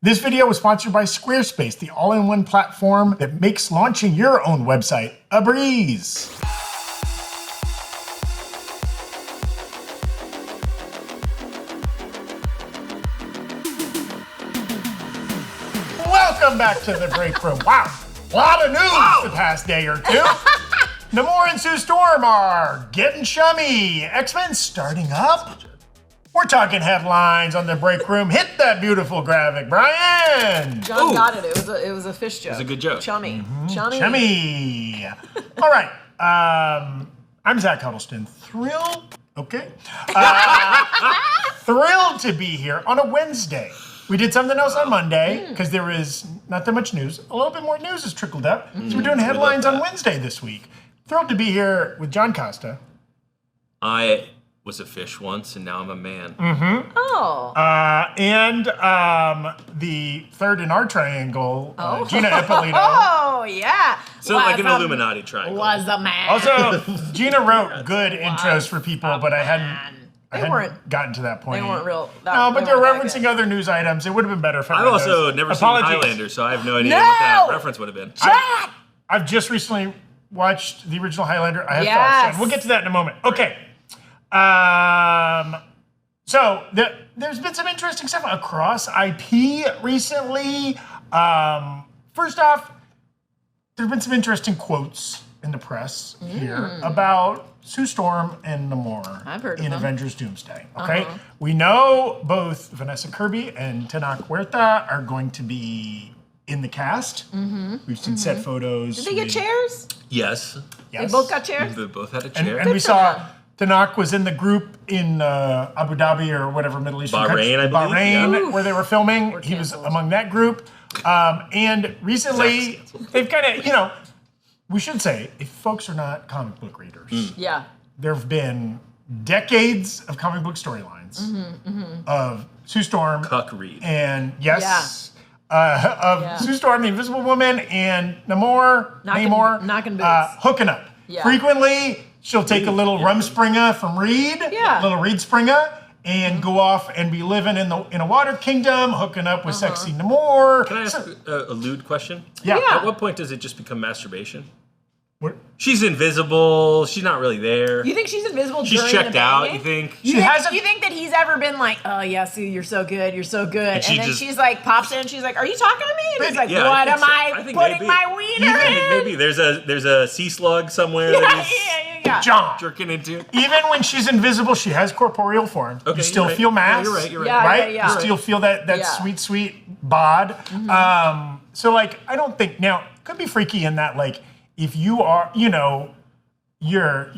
This video was sponsored by Squarespace, the all-in-one platform that makes launching your own website a breeze. Welcome back to the Breakroom. Wow, a lot of news the past day or two. Namor and Sue Storm are getting chummy. X-Men starting up. We're talking headlines on the Breakroom. Hit that beautiful graphic, Brian. John got it. It was a fish joke. It was a good joke. Chummy. Chummy. All right. I'm Zach Huddleston. Thrilled. Okay. Thrilled to be here on a Wednesday. We did something else on Monday because there was not that much news. A little bit more news has trickled up. So we're doing headlines on Wednesday this week. Thrilled to be here with John Costa. I was a fish once, and now I'm a man. Oh. And the third in our triangle, Gina Ippolito. Oh, yeah. So like an Illuminati triangle. Was a man. Also, Gina wrote good intros for people, but I hadn't gotten to that point. They weren't real. No, but they're referencing other news items. It would have been better if I I've read also those. never seen Highlander, so I have no idea what that reference would have been. I've just recently watched the original Highlander. I have thoughts, and we'll get to that in a moment. Okay. So there's been some interesting stuff across IP recently. First off, there've been some interesting quotes in the press here about Sue Storm and Namor in Avengers Doomsday. Okay, we know both Vanessa Kirby and Tenoch Huerta are going to be in the cast. We've seen set photos. Did they get chairs? Yes. They both got chairs? They both had a chair. And we saw Tenoch was in the group in Abu Dhabi or whatever Middle Eastern country. Bahrain, I believe. Bahrain, where they were filming. He was among that group. And recently, they've kind of, we should say, if folks are not comic book readers, there have been decades of comic book storylines of Sue Storm. Cuck Reed. And Sue Storm, the Invisible Woman, and Namor hooking up. Yeah. Frequently, she'll take a little Rumspringa from Reed, little Reed Springa, and go off and be living in a water kingdom, hooking up with sexy Namor. Can I ask a lewd question? Yeah. At what point does it just become masturbation? What? She's invisible. She's not really there. You think she's invisible She's during checked the out, banging? you think? You think that he's ever been like, oh yeah, Sue, you're so good, and then she's like, pops in, and she's like, are you talking to me? And he's like, what am I putting my wiener in? Maybe there's a sea slug somewhere that he's John. jerking into. Even when she's invisible, she has corporeal form. Okay, you still feel mass. You're right. You still feel that sweet bod. So like, I don't think, now, it could be freaky in that like, if you are, you're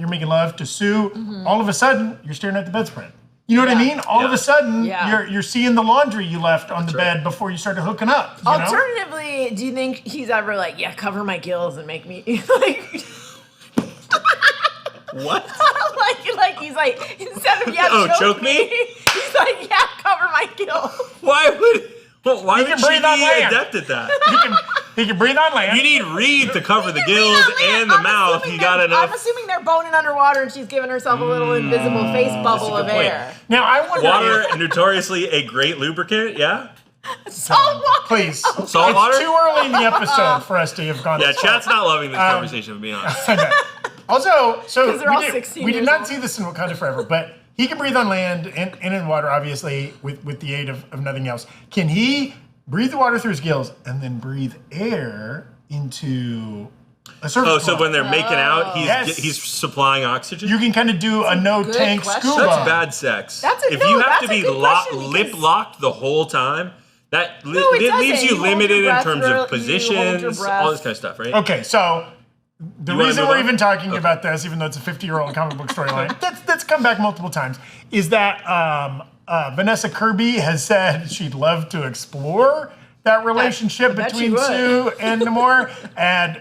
making love to Sue, all of a sudden, you're staring at the bedspread. You know what I mean? All of a sudden, you're seeing the laundry you left on the bed before you started hooking up. Alternatively, do you think he's ever like, cover my gills and make me like... What? like he's like, instead of choke me? He's like, cover my gills. Why would she be land. adept at that? He can breathe on land. You need Reed to cover the gills and the mouth. He got enough. I'm assuming they're boning underwater and she's giving herself a little invisible face bubble of air. Now, I wonder... Water, notoriously a great lubricant, yeah? Salt water. Please. Salt water? It's too early in the episode for us to have gone Yeah, chat's not loving this conversation, to be honest. Also, so we did not old. see this in Wakanda Forever, but he can breathe on land and in water, obviously, with the aid of nothing else. Can he breathe the water through his gills and then breathe air into a surface? Oh, so when they're making out, Yes. he's supplying oxygen? You can kind of do a no-tank question. scuba. That's bad sex. If you have to be lip-locked the whole time, that leaves you limited in terms of positions, all this kind of stuff, right? Okay, so... The reason we're even talking about this, even though it's a 50-year-old comic book storyline, that's come back multiple times, is that Vanessa Kirby has said she'd love to explore that relationship between Sue and Namor. And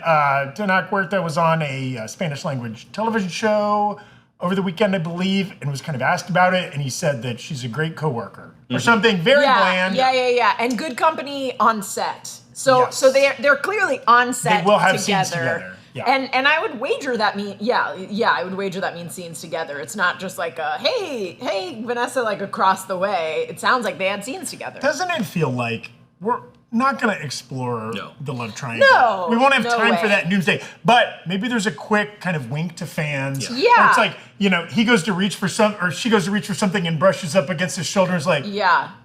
Tenoch Huerta was on a Spanish-language television show over the weekend, I believe, and was kind of asked about it, and he said that she's a great coworker. Or something very bland. Yeah. And good company on set. So they're clearly on set They will have scenes together. Yeah. And I would wager that I would wager that means scenes together. It's not just like hey Vanessa, like across the way. It sounds like they had scenes together. Doesn't it feel like we're not going to explore the love triangle. No, we won't have time way. for that in Doomsday. But maybe there's a quick kind of wink to fans. Yeah. Where it's like, he goes to reach for she goes to reach for something and brushes up against his shoulder. Is like,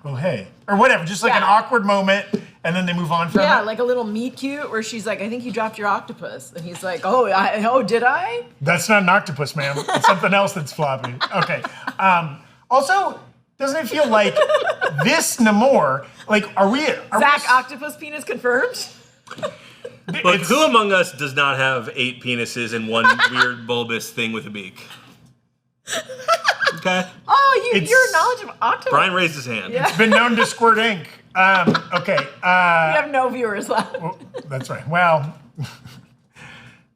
oh hey, or whatever. Just like an awkward moment, and then they move on from it. Yeah, like a little meet cute where she's like, I think you dropped your octopus, and he's like, oh, did I? That's not an octopus, ma'am. It's something else that's floppy. Okay. Also, doesn't it feel like this Namor? Like, are Zach octopus penis confirmed? Look, who among us does not have 8 penises and one weird bulbous thing with a beak? Okay. Oh, your knowledge of octopus. Brian raised his hand. It's been known to squirt ink. Okay. We have no viewers left. Well, that's right. Well,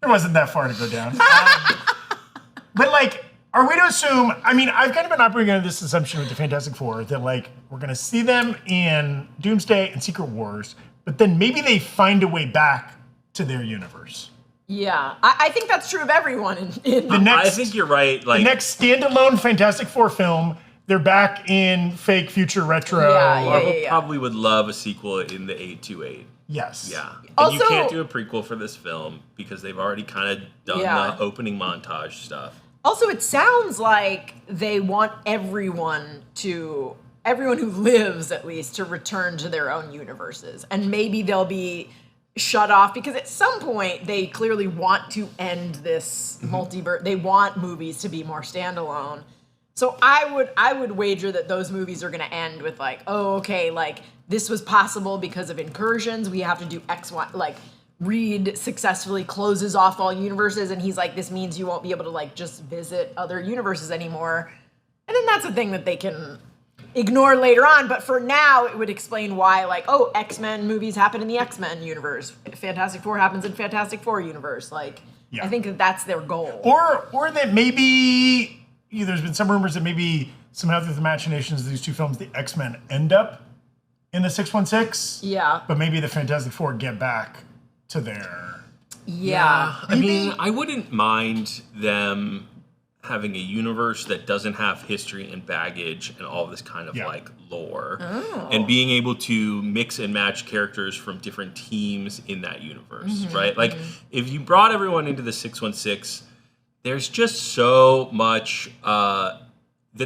there wasn't that far to go down. But like, are we to assume, I've kind of been operating under this assumption with the Fantastic Four that like, we're going to see them in Doomsday and Secret Wars, but then maybe they find a way back to their universe. Yeah, I think that's true of everyone. I think you're right. Like the next standalone Fantastic Four film, they're back in fake future retro. Marvel probably would love a sequel in the 828. Yes. Yeah. And you can't do a prequel for this film because they've already kind of done the opening montage stuff. Also, it sounds like they want everyone who lives at least to return to their own universes. And maybe they'll be shut off because at some point they clearly want to end this multiverse. They want movies to be more standalone. So I would wager that those movies are going to end with like, oh, okay, like this was possible because of incursions. We have to do X, Y, like Reed successfully closes off all universes, and he's like, this means you won't be able to like just visit other universes anymore. And then that's a thing that they can ignore later on, but for now it would explain why like, oh, X-Men movies happen in the X-Men universe. Fantastic Four happens in Fantastic Four universe. Like, I think that's their goal. Or that maybe there's been some rumors that maybe somehow through the machinations of these two films, the X-Men end up in the 616. Yeah. But maybe the Fantastic Four get back to their... Yeah. I wouldn't mind them having a universe that doesn't have history and baggage and all this kind of like lore, and being able to mix and match characters from different teams in that universe, right? Like if you brought everyone into the 616, there's just so much that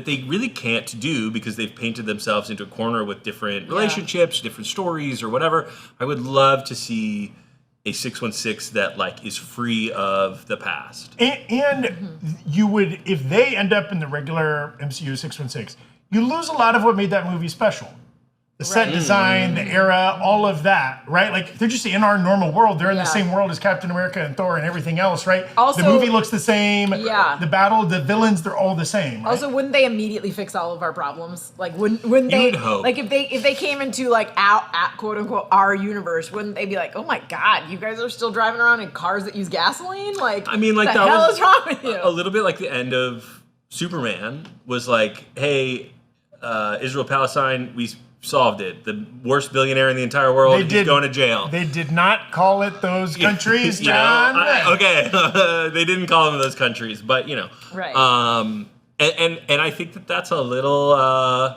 they really can't do because they've painted themselves into a corner with different relationships, different stories or whatever. I would love to see a 616 that like is free of the past. And you would, if they end up in the regular MCU 616, you lose a lot of what made that movie special. The set design, the era, all of that, right? Like, they're just in our normal world. They're in the same world as Captain America and Thor and everything else, right? Also, the movie looks the same. Yeah. The battle, the villains, they're all the same, right? Also, wouldn't they immediately fix all of our problems? Like, wouldn't they? You'd hope. Like, if they came into, like, at quote unquote, our universe, wouldn't they be like, oh my God, you guys are still driving around in cars that use gasoline? Like, I mean, like, what the that hell was is wrong with you? a little bit like the end of Superman was like, hey, Israel Palestine, we solved it. The worst billionaire in the entire world, he's going to jail. They did not call it those countries, John. Okay, they didn't call them those countries, but right. And I think that's a little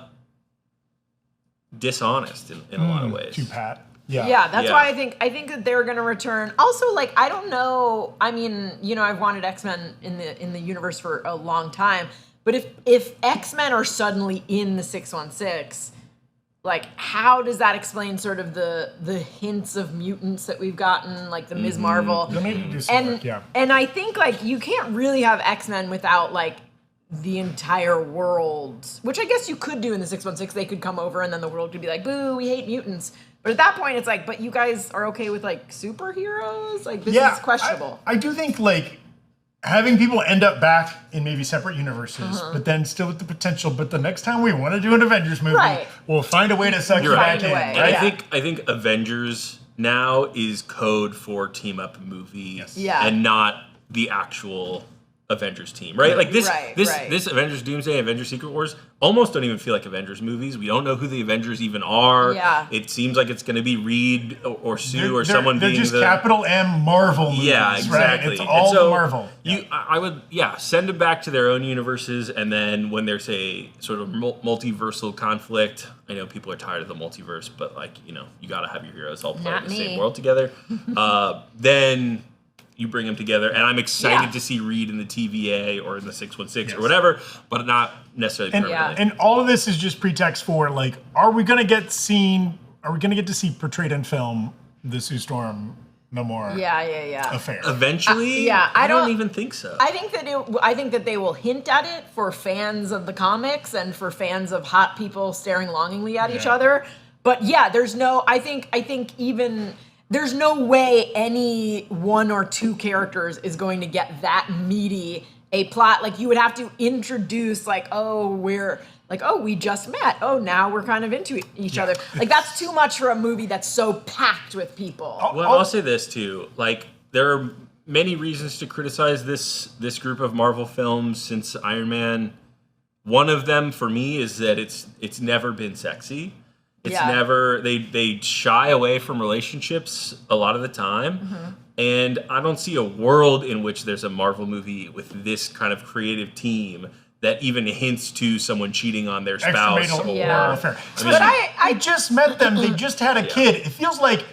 dishonest in a lot of ways. Too pat. Yeah, that's why I think that they're gonna return. Also, like, I don't know. I mean, I've wanted X-Men in the universe for a long time. But if X-Men are suddenly in the 616, like, how does that explain sort of the hints of mutants that we've gotten, like the Ms. Marvel? And I think, like, you can't really have X-Men without, like, the entire world, which I guess you could do in the 616. They could come over and then the world could be like, boo, we hate mutants. But at that point, it's like, but you guys are okay with, like, superheroes? Like, this is questionable. I do think, like, having people end up back in maybe separate universes, but then still with the potential. But the next time we want to do an Avengers movie, we'll find a way to suck you back in. Right? I think Avengers now is code for team up movie, and not the actual Avengers team, right? Like this Avengers Doomsday, Avengers Secret Wars almost don't even feel like Avengers movies. We don't know who the Avengers even are. Yeah. It seems like it's going to be Reed or Sue or someone they're being just capital M Marvel movies. Yeah, exactly. Right? It's all so Marvel. I would send them back to their own universes, and then when there's a sort of multiversal conflict, I know people are tired of the multiverse, but like you got to have your heroes all play in the same world together. Then you bring them together, and I'm excited to see Reed in the TVA or in the 616 or whatever, but not necessarily permanently. And all of this is just pretext for like, are we going to get to see portrayed in film the Sue Storm Namor affair? Eventually, I don't even think so. I think that they will hint at it for fans of the comics and for fans of hot people staring longingly at each other. But there's no way any one or two characters is going to get that meaty a plot. Like you would have to introduce we just met. Oh, now we're kind of into each other. Like that's too much for a movie that's so packed with people. Well, I'll say this too. Like there are many reasons to criticize this group of Marvel films since Iron Man. One of them for me is that it's never been sexy. It's never they shy away from relationships a lot of the time. And I don't see a world in which there's a Marvel movie with this kind of creative team that even hints to someone cheating on their spouse. I just met them. They just had a kid. It feels like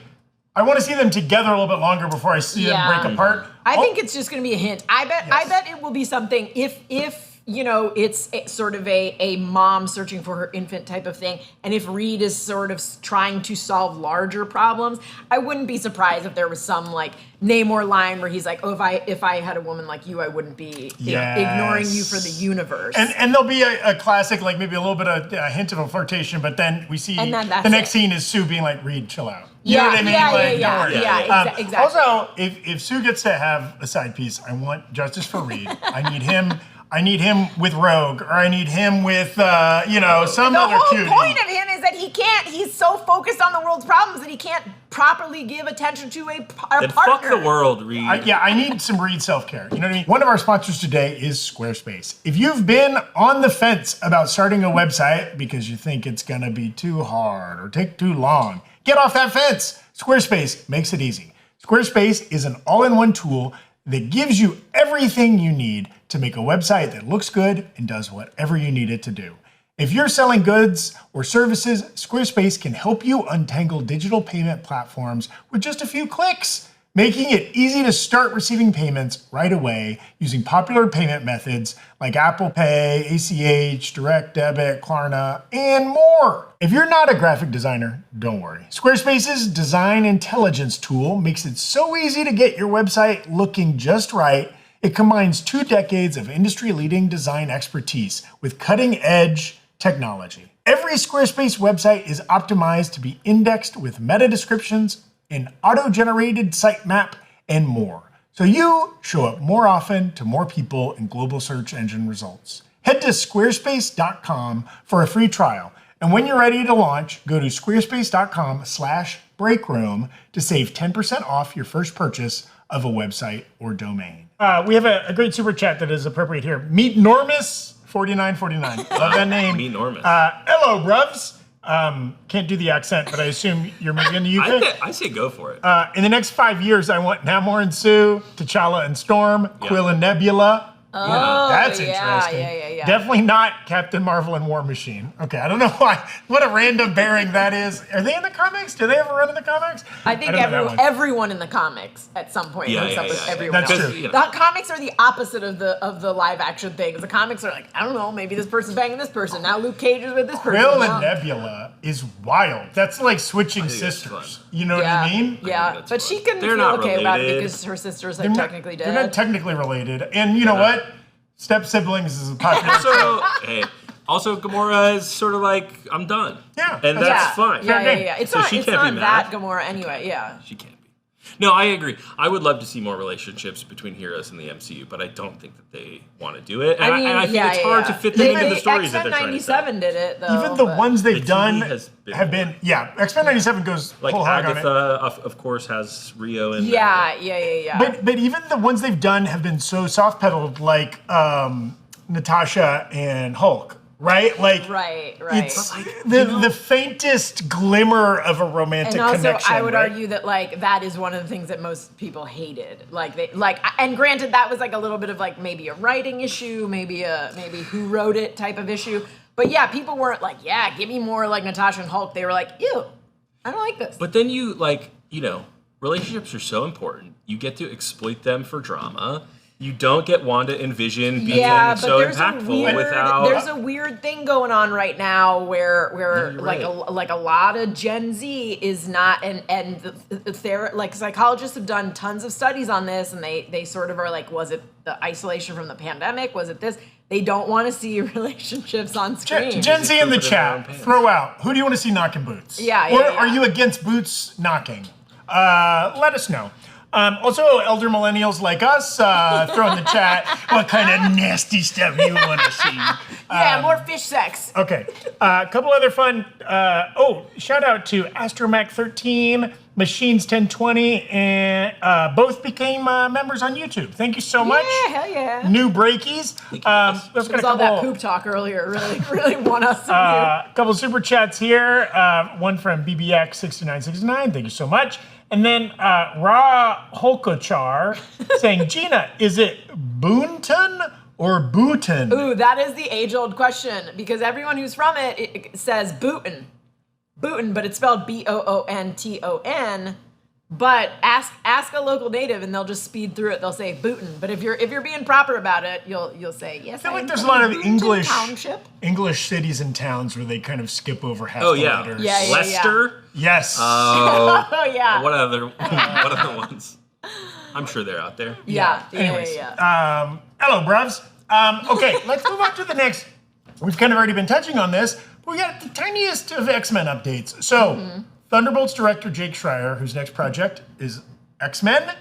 I want to see them together a little bit longer before I see them break apart. I think it's just going to be a hint. I bet it will be something if it's sort of a mom searching for her infant type of thing. And if Reed is sort of trying to solve larger problems, I wouldn't be surprised if there was some like Namor line where he's like, oh, if I had a woman like you, I wouldn't be ignoring you for the universe. And there'll be a classic, like maybe a little bit of a hint of a flirtation, but then we see the next scene is Sue being like, Reed, chill out. You know what I mean? Exactly. Also, if Sue gets to have a side piece, I want justice for Reed. I need him with Rogue, or I need him with, some other cutie. The whole point of him is that he's so focused on the world's problems that he can't properly give attention to a partner. Fuck the world, Reed. I need some Reed self-care. You know what I mean? One of our sponsors today is Squarespace. If you've been on the fence about starting a website because you think it's going to be too hard or take too long, get off that fence. Squarespace makes it easy. Squarespace is an all-in-one tool that gives you everything you need to make a website that looks good and does whatever you need it to do. If you're selling goods or services, Squarespace can help you untangle digital payment platforms with just a few clicks, making it easy to start receiving payments right away using popular payment methods like Apple Pay, ACH, Direct Debit, Klarna, and more. If you're not a graphic designer, don't worry. Squarespace's design intelligence tool makes it so easy to get your website looking just right. It combines 2 decades of industry-leading design expertise with cutting-edge technology. Every Squarespace website is optimized to be indexed with meta descriptions, an auto-generated sitemap, and more. So you show up more often to more people in global search engine results. Head to squarespace.com for a free trial. And when you're ready to launch, go to squarespace.com/breakroom to save 10% off your first purchase of a website or domain. We have a great super chat that is appropriate here. Meet Normus 4949. Love that name. Meet Normus. Hello, bruvs. Can't do the accent, but I assume you're maybe in the UK. I say go for it. In the next 5 years, I want Namor and Sue, T'Challa and Storm, Quill and Nebula. Oh, that's interesting. Yeah. Definitely not Captain Marvel and War Machine. Okay, I don't know why. What a random bearing that is. Are they in the comics? Do they ever run in the comics? I think everyone in the comics at some point hooks up with everyone That's else. true. The comics are the opposite of the live action things. The comics are like, I don't know, maybe this person's banging this person. Now Luke Cage is with this person. Quill and Nebula is wild. That's like switching sisters. You know what I mean? Yeah, but she can feel okay about it because her sisters are technically dead. They're not technically related. And you know what? Step siblings is a popular. Also, Gamora is sort of like, I'm done. Yeah. And that's fine. Yeah. It's so not, she it's can't not be that mad. Gamora anyway, yeah. She can't be. No, I agree. I would love to see more relationships between heroes in the MCU, but I don't think that they want to do it. And I think it's hard to fit them into the stories that they're trying to tell. X-Men 97 did it, though. Even the ones they've done have been, X-Men 97 goes like whole hog on it. Agatha, of course, has Rio in Yeah. But even the ones they've done have been so soft-pedaled, like Natasha and Hulk. Right? Like, right. It's the faintest glimmer of a romantic connection. And also, I would argue that like that is one of the things that most people hated. And granted, that was like a little bit of like maybe a writing issue, maybe who wrote it type of issue. But yeah, people weren't like, give me more like Natasha and Hulk. They were like, ew, I don't like this. But then relationships are so important. You get to exploit them for drama. You don't get Wanda and Vision being so impactful without. There's a weird thing going on right now where like a lot of Gen Z is not, and like psychologists have done tons of studies on this, and they sort of are like, was it the isolation from the pandemic? Was it this? They don't want to see relationships on screen. Gen Z in the chat, throw out. Who do you want to see knocking boots? Or are you against boots knocking? Let us know. Also, elder millennials like us, throw in the chat what kind of nasty stuff you want to see. More fish sex. Okay. A couple other fun. Shout out to Astromac13, Machines 1020, and both became members on YouTube. Thank you so much. Yeah, hell yeah. New breakies. Because all that poop talk earlier really won us. A couple super chats here. One from BBX6969. Thank you so much. And then Ra Holkochar saying, Gina, is it Boonton or Booton? Ooh, that is the age-old question, because everyone who's from it says Booton. Booton, but it's spelled Boonton. But ask a local native and they'll just speed through it. They'll say Booton. But if you're being proper about it, you'll say yes. I feel like there's a lot of English cities and towns where they kind of skip over half the letters. Leicester? Yes. Oh yeah. What other ones? I'm sure they're out there. Anyways, hello, bruvs. Okay, let's move on to the next. We've kind of already been touching on this, but we got the tiniest of X-Men updates. So, Thunderbolts director Jake Schreier, whose next project is X-Men,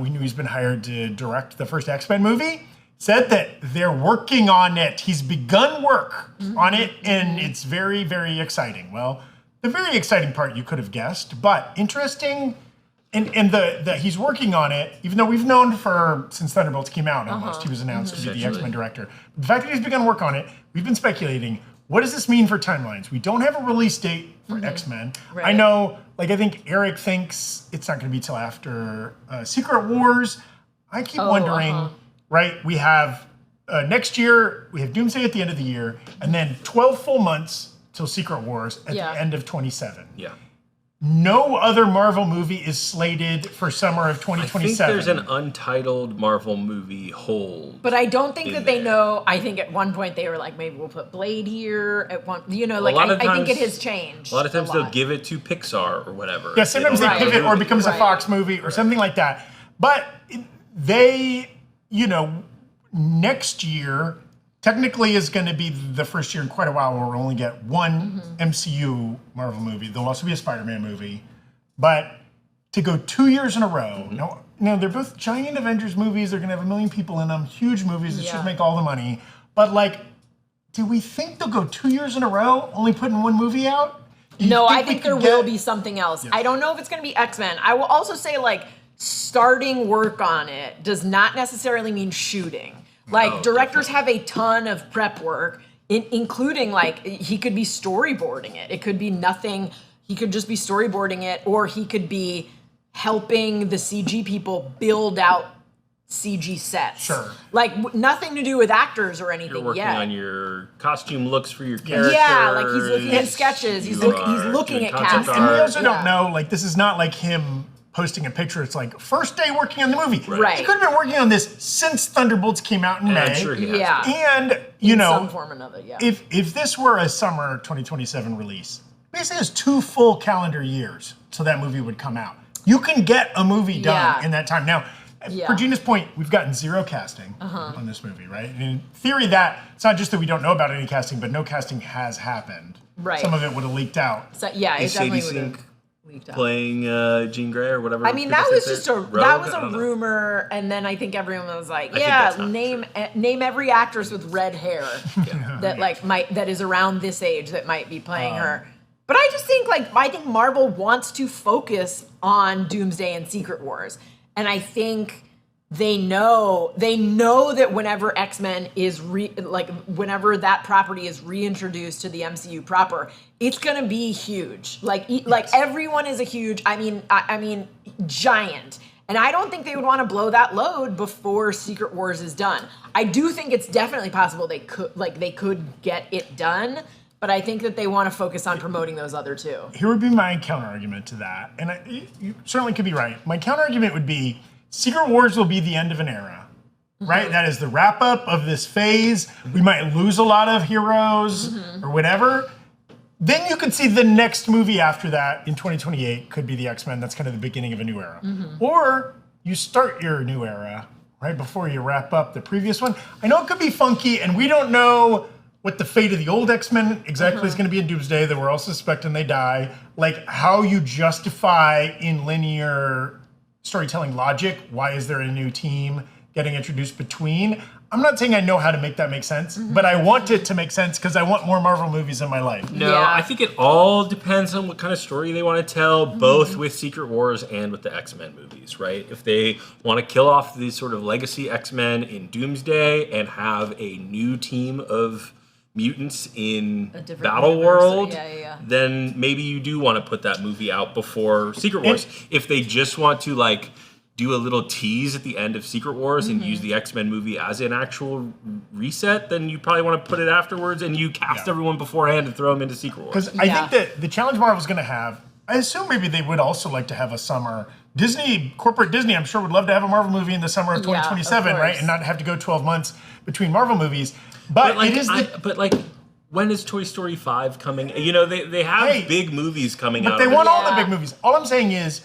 we knew he's been hired to direct the first X-Men movie, said that they're working on it. He's begun work on it, and it's very, very exciting. Well, the very exciting part you could have guessed, but interesting, and the he's working on it, even though we've known since Thunderbolts came out almost, he was announced to be the X-Men director. But the fact that he's begun work on it, we've been speculating, what does this mean for timelines? We don't have a release date for X-Men. Right. I know, I think Eric thinks it's not going to be till after Secret Wars. I keep wondering, right, we have next year, we have Doomsday at the end of the year, and then 12 full months till Secret Wars at the end of 27. Yeah. No other Marvel movie is slated for summer of 2027. I think there's an untitled Marvel movie hold. But I don't think that they know. I think at one point they were like, maybe we'll put Blade here. At one, I think it has changed. A lot of times they'll give it to Pixar or whatever. Yeah, sometimes they pivot or it becomes a Fox movie or something like that. But they, next year technically is going to be the first year in quite a while where we'll only get one MCU Marvel movie. There'll also be a Spider-Man movie. But to go 2 years in a row, now they're both giant Avengers movies. They're going to have 1 million people in them, huge movies that should make all the money. But do we think they'll go 2 years in a row only putting one movie out? No, I think there will be something else. I don't know if it's going to be X-Men. I will also say starting work on it does not necessarily mean shooting. Directors have a ton of prep work, including he could be storyboarding it. It could be nothing. He could just be storyboarding it, or he could be helping the CG people build out CG sets. Sure. Nothing to do with actors or anything You're working yet. on your costume looks for your characters. Yeah, he's looking at sketches. He's looking at casting. And we also don't know, this is not like him posting a picture. It's first day working on the movie. Right. He could have been working on this since Thunderbolts came out in May. I'm sure he has. And, some form or another, if this were a summer 2027 release, basically it's 2 full calendar years till that movie would come out. You can get a movie done in that time. Now, for Gina's point, we've gotten 0 casting on this movie, right? And in theory, it's not just that we don't know about any casting, but no casting has happened. Right. Some of it would have leaked out. So, it definitely would have. leaked out. playing Jean Grey or whatever. I mean, that was just a rumor, and then I think everyone was like, "Yeah, name every actress with red hair that is around this age that might be playing her." But I just think I think Marvel wants to focus on Doomsday and Secret Wars, and I think they know that whenever X-Men is whenever that property is reintroduced to the MCU proper, it's gonna be huge. Everyone is a huge. I mean, giant. And I don't think they would want to blow that load before Secret Wars is done. I do think it's definitely possible they could get it done, but I think that they want to focus on promoting those other two. Here would be my counter argument to that, and you certainly could be right. My counter argument would be Secret Wars will be the end of an era, right? That is the wrap up of this phase. We might lose a lot of heroes or whatever. Then you could see the next movie after that in 2028 could be the X-Men. That's kind of the beginning of a new era. Or you start your new era right before you wrap up the previous one. I know it could be funky, and we don't know what the fate of the old X-Men exactly is going to be in Doomsday, that we're all suspecting they die. Like how you justify in linear storytelling logic, why is there a new team getting introduced between? I'm not saying I know how to make that make sense, but I want it to make sense because I want more Marvel movies in my life. No, I think it all depends on what kind of story they want to tell, both with Secret Wars and with the X-Men movies, right? If they want to kill off these sort of legacy X-Men in Doomsday and have a new team of mutants in Battle World, then maybe you do want to put that movie out before Secret Wars. If they just want to do a little tease at the end of Secret Wars and use the X-Men movie as an actual reset, then you probably want to put it afterwards and you cast everyone beforehand and throw them into Secret Wars. Because I think that the challenge Marvel's going to have, I assume maybe they would also like to have a summer. Corporate Disney, I'm sure would love to have a Marvel movie in the summer of 2027, right? And not have to go 12 months between Marvel movies. But when is Toy Story 5 coming? You know, they have big movies coming out. But they want all the big movies. All I'm saying is,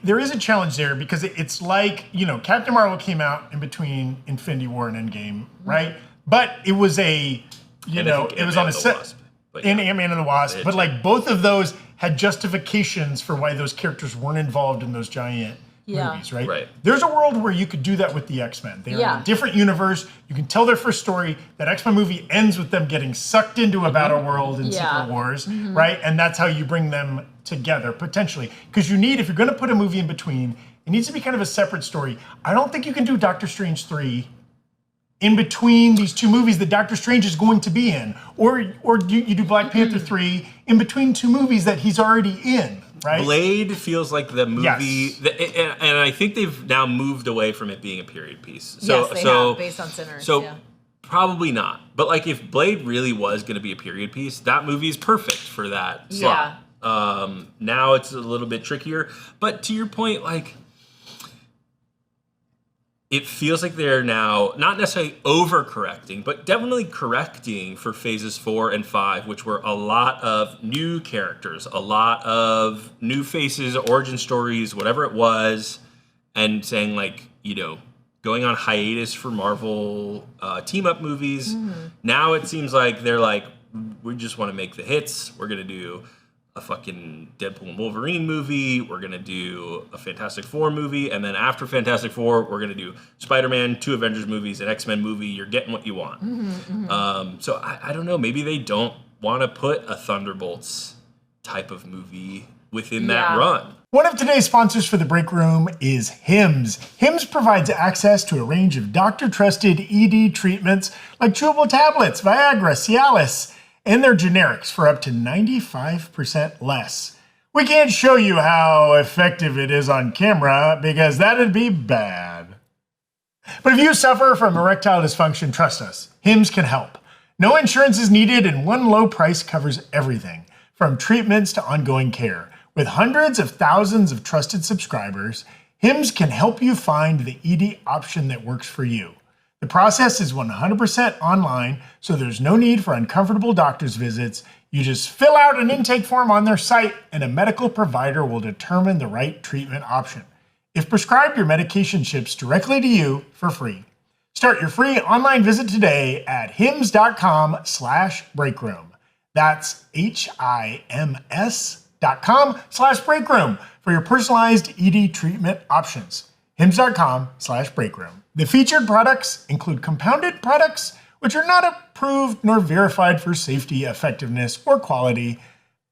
there is a challenge there because it's like, Captain Marvel came out in between Infinity War and Endgame, right? But it was it was on a set in Ant-Man and the Wasp. But both of those had justifications for why those characters weren't involved in those giant movies, right? There's a world where you could do that with the X-Men. They're in a different universe. You can tell their first story. That X-Men movie ends with them getting sucked into a battle world in Secret Wars, right? And that's how you bring them together, potentially. Because if you're going to put a movie in between, it needs to be kind of a separate story. I don't think you can do Doctor Strange 3 in between these two movies that Doctor Strange is going to be in. Or you do Black Panther 3 in between two movies that he's already in. Right? Blade feels like the movie, and I think they've now moved away from it being a period piece. So, they have, based on Sinners. Probably not. But if Blade really was going to be a period piece, that movie is perfect for that slot. Now it's a little bit trickier. But to your point, it feels like they're now not necessarily overcorrecting, but definitely correcting for phases 4 and 5, which were a lot of new characters, a lot of new faces, origin stories, whatever it was, and saying going on hiatus for Marvel team-up movies. Now it seems like they're we just want to make the hits. We're going to do a fucking Deadpool and Wolverine movie. We're going to do a Fantastic Four movie. And then after Fantastic Four, we're going to do Spider-Man, 2 Avengers movies, an X-Men movie. You're getting what you want. So I don't know. Maybe they don't want to put a Thunderbolts type of movie within that run. One of today's sponsors for the Break Room is Hims. Hims provides access to a range of doctor-trusted ED treatments like chewable tablets, Viagra, Cialis, and their generics for up to 95% less. We can't show you how effective it is on camera because that'd be bad. But if you suffer from erectile dysfunction, trust us, Hims can help. No insurance is needed and one low price covers everything, from treatments to ongoing care. With hundreds of thousands of trusted subscribers, Hims can help you find the ED option that works for you. The process is 100% online, so there's no need for uncomfortable doctor's visits. You just fill out an intake form on their site, and a medical provider will determine the right treatment option. If prescribed, your medication ships directly to you for free. Start your free online visit today at hims.com/breakroom. That's HIMS.com/breakroom. hims.com/breakroom for your personalized ED treatment options. hims.com/breakroom. The featured products include compounded products, which are not approved nor verified for safety, effectiveness, or quality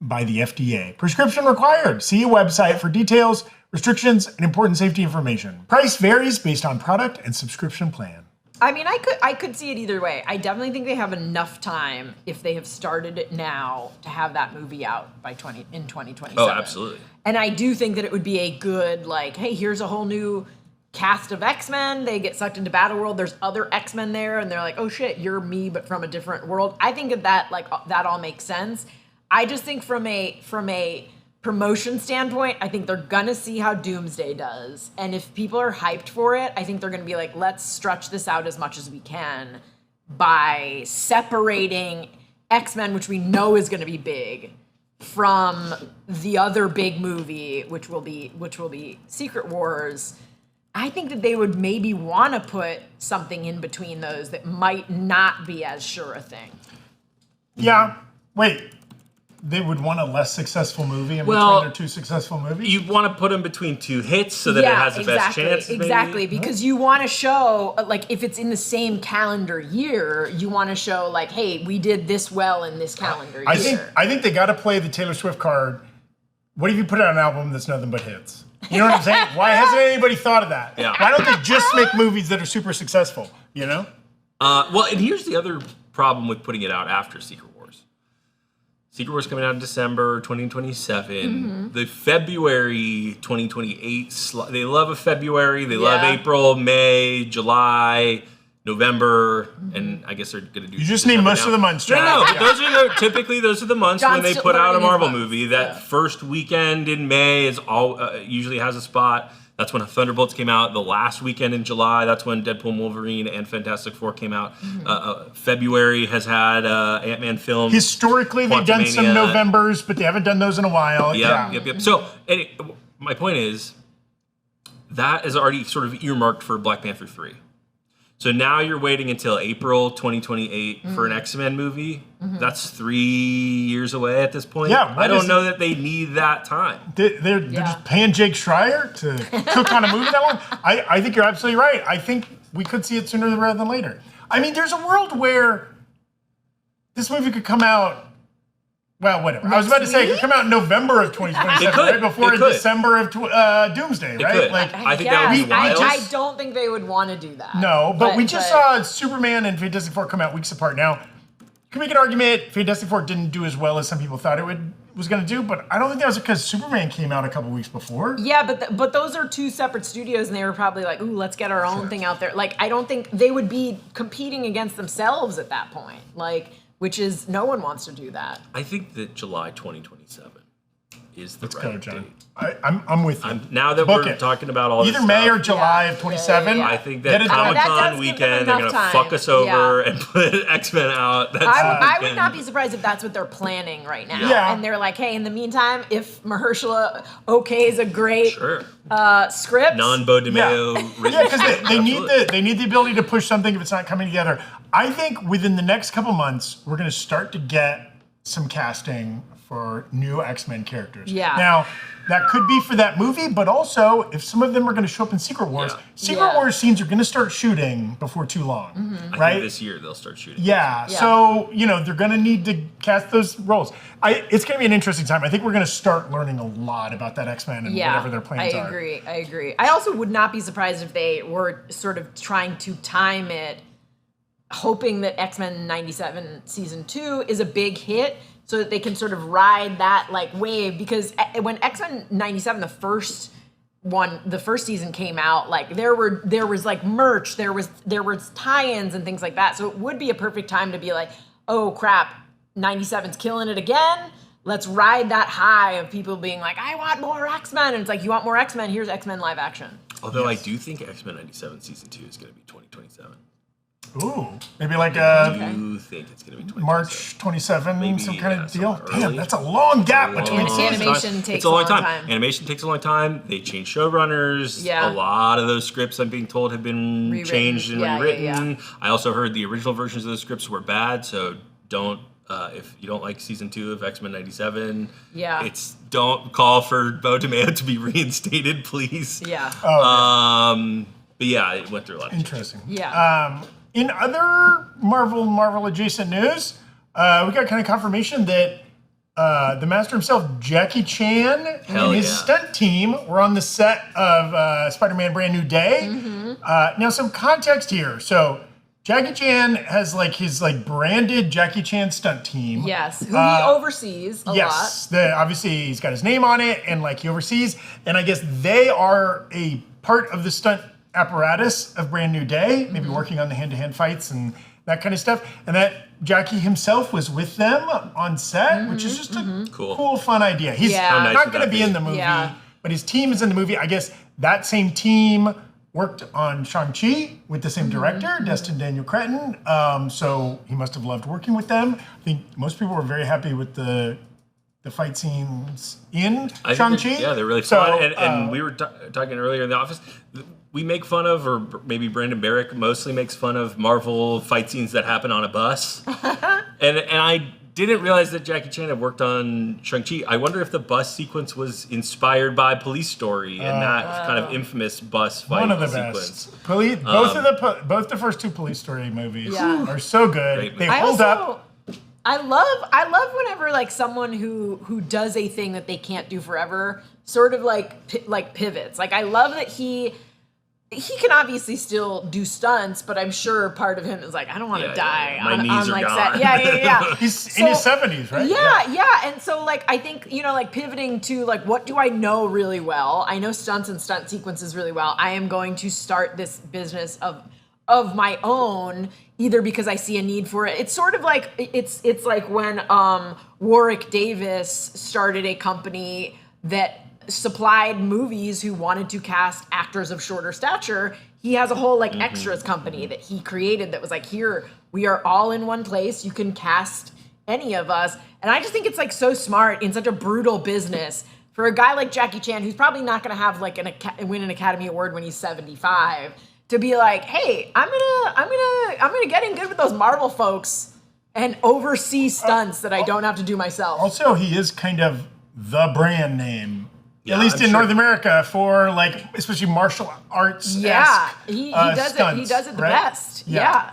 by the FDA. Prescription required. See a website for details, restrictions, and important safety information. Price varies based on product and subscription plan. I mean, I could see it either way. I definitely think they have enough time if they have started it now to have that movie out by 2027. Oh, absolutely. And I do think that it would be a good, like, hey, here's a whole new cast of X-Men. They get sucked into Battle World. There's other X-Men there, and they're like, oh shit, you're me, but from a different world. I think that that all makes sense. I just think from a promotion standpoint, I think they're gonna see how Doomsday does. And if people are hyped for it, I think they're gonna be like, let's stretch this out as much as we can by separating X-Men, which we know is gonna be big, from the other big movie, which will be Secret Wars. I think that they would maybe want to put something in between those that might not be as sure a thing. Yeah. Wait. They would want a less successful movie in between their two successful movies? You want to put them between two hits so that it has the best chance. Exactly, because you want to show, like, if it's in the same calendar year, you want to show, like, hey, we did this well in this calendar year. I think they got to play the Taylor Swift card. What if you put out an album that's nothing but hits? You know what I'm saying? Why hasn't anybody thought of that? Yeah. Why don't they just make movies that are super successful? You know? Well, and here's the other problem with putting it out after Secret Wars. Secret Wars coming out in December 2027. Mm-hmm. The February 2028 they love a February. They love April, May, July, November, and I guess they're going to do. You just need most of the months, John. No, but those are the months John's when they still put out a learning his Marvel months, movie. That first weekend in May is usually has a spot. That's when Thunderbolts came out. The last weekend in July, that's when Deadpool, Wolverine, and Fantastic Four came out. February has had Ant-Man film. Historically, they've done some Novembers, but they haven't done those in a while. Yep. So, my point is, that is already sort of earmarked for Black Panther 3. So now you're waiting until April 2028 for an X-Men movie. That's 3 years away at this point. Yeah, I don't know that they need that time. They're just paying Jake Schreier to cook on a movie that long. I think you're absolutely right. I think we could see it sooner rather than later. I mean, there's a world where this movie could come out. Well, whatever. I was about to say it could come out in November of 2027, right before December of Doomsday, right? Could. Like, I think that would be wild. I don't think they would want to do that. No, but we just saw Superman and Fantastic Four come out weeks apart. Now, you can make an argument Fantastic Four didn't do as well as some people thought it was going to do, but I don't think that was because Superman came out a couple weeks before. Yeah, but those are two separate studios, and they were probably like, ooh, let's get our own thing out there. Like, I don't think they would be competing against themselves at that point. Like, which is, no one wants to do that. I think that July 2027 is the right date. I'm with you. Now that we're talking about all this either May or July of 27. I think that Comic-Con weekend, they're going to fuck us over and put X-Men out. I would not be surprised if that's what they're planning right now. Yeah. And they're like, hey, in the meantime, if Mahershala okays a great script. Non-Bo DeMeo. Yeah, because they need the ability to push something if it's not coming together. I think within the next couple months, we're going to start to get some casting for new X-Men characters. Yeah. Now, that could be for that movie, but also if some of them are going to show up in Secret Wars, Secret Wars scenes are going to start shooting before too long, right? I think this year they'll start shooting. Yeah. So, they're going to need to cast those roles. It's going to be an interesting time. I think we're going to start learning a lot about that X-Men and whatever their plans are. I agree. I also would not be surprised if they were sort of trying to time it, hoping that X-Men 97 Season 2 is a big hit so that they can sort of ride that wave, because when X-Men 97, the first season came out, there was merch, there was tie-ins and things like that. So it would be a perfect time to be like, oh crap, 97's killing it again. Let's ride that high of people being like, I want more X-Men. And it's like, you want more X-Men? Here's X-Men live action. Although I do think X-Men 97 Season 2 is going to be 2027. Ooh, maybe like I do think it's going to be 2027. March 27, maybe, some kind of deal. Damn, Damn, that's a long gap between animation takes it's a long time. Animation takes a long time. They change showrunners. Yeah. A lot of those scripts, I'm being told, have been changed and rewritten. Yeah. I also heard the original versions of those scripts were bad, so don't If you don't like season 2 of X-Men 97, Yeah. don't call for Bo DeMeo to be reinstated, please. Yeah. But yeah, it went through a lot of Interesting. Yeah. In other Marvel adjacent news, we got kind of confirmation that the master himself, Jackie Chan, and his stunt team were on the set of Spider-Man Brand New Day. Now, some context here. So, Jackie Chan has his branded Jackie Chan stunt team. Yes, who he oversees a lot. Yes, obviously he's got his name on it, and he oversees. And I guess they are a part of the stunt apparatus of Brand New Day, maybe working on the hand-to-hand fights and that kind of stuff. And that Jackie himself was with them on set, which is just a cool, fun idea. He's not going to be in the movie, but his team is in the movie. I guess that same team worked on Shang-Chi with the same director, Destin Daniel Cretton. So he must have loved working with them. I think most people were very happy with the fight scenes in Shang-Chi. Yeah, they're really fun. And we were talking earlier in the office. We make fun of, or maybe Brandon Barrick mostly makes fun of Marvel fight scenes that happen on a bus. and I didn't realize that Jackie Chan had worked on Shang-Chi. I wonder if the bus sequence was inspired by Police Story and that kind of infamous bus fight one of the sequence. Best. Both the first 2 Police Story movies are so good. They hold up. I love whenever someone who does a thing that they can't do forever sort of pivots. I love that he can obviously still do stunts, but I'm sure part of him is I don't want to die My on knees are gone. set. Yeah. He's in his 70s, right? Yeah. And so I think, pivoting to what do I know really well? I know stunts and stunt sequences really well. I am going to start this business of my own, either because I see a need for it. It's sort of it's like when Warwick Davis started a company that supplied movies who wanted to cast actors of shorter stature. He has a whole extras company that he created that was here, we are all in one place. You can cast any of us. And I just think it's so smart in such a brutal business for a guy like Jackie Chan, who's probably not going to have win an Academy Award when he's 75, to be hey, I'm gonna get in good with those Marvel folks and oversee stunts that I don't have to do myself. Also, he is kind of the brand name. At least in North America, for especially martial arts. Yeah, he does stunts, it. He does it the right? best. Yeah.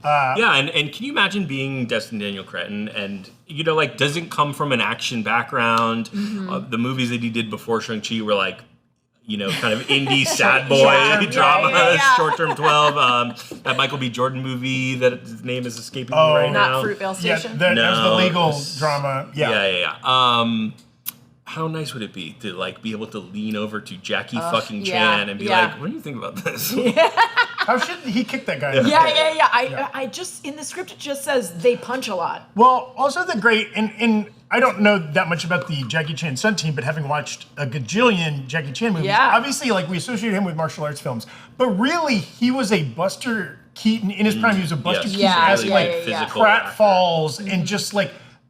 And can you imagine being Destin Daniel Cretton and doesn't come from an action background? The movies that he did before Shang-Chi were kind of indie sad boy drama, Short Term 12. That Michael B. Jordan movie that his name is escaping me right now. Not Fruitvale Station. That was the legal drama. Yeah. How nice would it be to be able to lean over to Jackie fucking Chan and be what do you think about this? How should he kick that guy? I just, in the script, it just says they punch a lot. Well, also the great, and I don't know that much about the Jackie Chan stunt team, but having watched a gajillion Jackie Chan movies, obviously we associate him with martial arts films, but really he was a Buster Keaton, in his prime he was a Buster Keaton-esque, pratfalls and just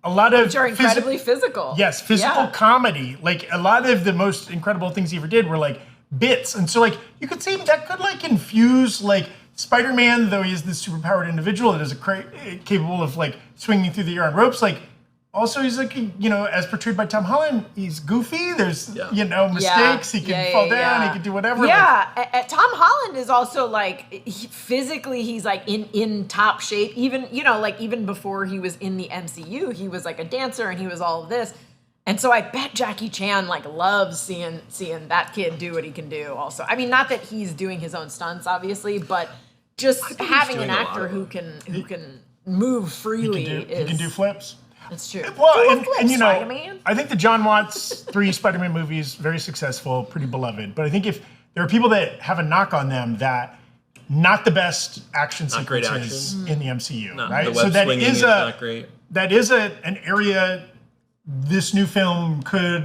a lot of... Which are incredibly physical. Yes, physical comedy. A lot of the most incredible things he ever did were bits. And so you could see that could infuse Spider-Man, though he is this superpowered individual that is capable of swinging through the air on ropes. Also, he's as portrayed by Tom Holland, he's goofy. There's mistakes. He can fall down. He can do whatever. Tom Holland is also physically he's in top shape. Even even before he was in the MCU, he was a dancer and he was all of this. And so I bet Jackie Chan loves seeing that kid do what he can do. Also, I mean, not that he's doing his own stunts, obviously, but just having an actor who can move freely. He can do flips. That's true. Well, and I think the John Watts 3 Spider-Man movies, very successful, pretty beloved. But I think if there are people that have a knock on them that not the best action sequences in the MCU, right? The web swinging is not great. That is an area this new film could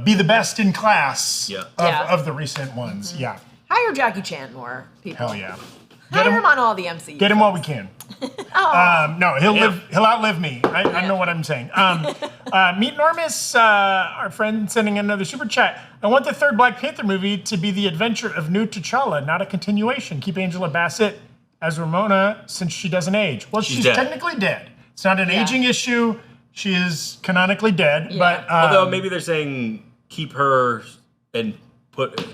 be the best in class of the recent ones. Yeah. Hire Jackie Chan more, people. Hell yeah. Hire him on all the MCU. Get him while we can. No, he'll outlive me. I know what I'm saying. Meet Normus, our friend, sending another super chat. I want the third Black Panther movie to be the adventure of new T'Challa, not a continuation. Keep Angela Bassett as Ramona since she doesn't age. Well, she's technically dead. It's not an aging issue. She is canonically dead, but although maybe they're saying keep her and